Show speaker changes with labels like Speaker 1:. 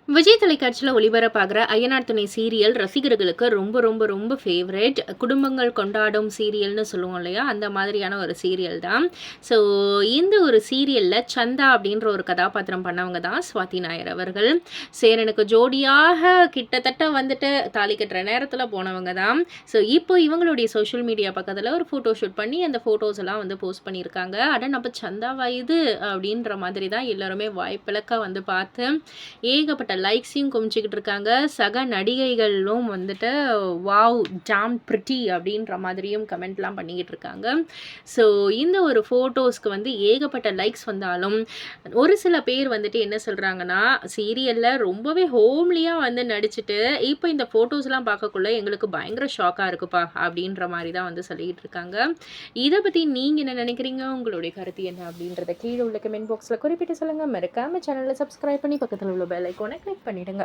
Speaker 1: விஜய் தொலைக்காட்சியில் ஒளிபரப்பாகிற ஐயனார் துணை சீரியல் ரசிகர்களுக்கு ரொம்ப ரொம்ப ரொம்ப ஃபேவரட். குடும்பங்கள் கொண்டாடும் சீரியல்னு சொல்லுவோம் இல்லையா, அந்த மாதிரியான ஒரு சீரியல் தான். ஸோ இந்த ஒரு சீரியலில் சந்தா அப்படின்ற ஒரு கதாபாத்திரம் பண்ணவங்க தான் ஸ்வாதி நாயர் அவர்கள். சேரனுக்கு ஜோடியாக கிட்டத்தட்ட வந்துட்டு தாலி கட்டுற நேரத்தில் போனவங்க தான். ஸோ இப்போ இவங்களுடைய சோஷியல் மீடியா பக்கத்தில் ஒரு ஃபோட்டோ ஷூட் பண்ணி அந்த ஃபோட்டோஸ் எல்லாம் வந்து போஸ்ட் பண்ணியிருக்காங்க. அட நம்ம சந்தாவா இது அப்படின்ற மாதிரி தான் எல்லாருமே வாய்ப்பிழக்க வந்து பார்த்து ஏகப்பட்ட லைக்ஸையும் குமிச்சுக்கிட்டு இருக்காங்க. சக நடிகைகளும் வந்துட்டு வாவ் டாம் பிரிட்டி அப்படின்ற மாதிரியும் கமெண்ட்லாம் பண்ணிக்கிட்டு இருக்காங்க. ஸோ இந்த ஒரு ஃபோட்டோஸ்க்கு வந்து ஏகப்பட்ட லைக்ஸ் வந்தாலும் ஒரு சில பேர் வந்துட்டு என்ன சொல்கிறாங்கன்னா, சீரியலில் ரொம்பவே ஹோம்லியாக வந்து நடிச்சுட்டு இப்போ இந்த ஃபோட்டோஸ்லாம் பார்க்கக்குள்ள எங்களுக்கு பயங்கர ஷாக்காக இருக்குப்பா அப்படின்ற மாதிரி தான் வந்து சொல்லிக்கிட்டு இருக்காங்க. இதை பற்றி நீங்கள் என்ன நினைக்கிறீங்க? உங்களுடைய கருத்து என்ன அப்படின்றத கீழே உள்ள கமெண்ட் பாக்ஸில் குறிப்பிட்டு சொல்லுங்கள். மறக்காம சேனலை சப்ஸ்கிரைப் பண்ணி பக்கத்தில் உள்ள பெல் ஐக்கானை கிளிக் பண்ணிடுங்க.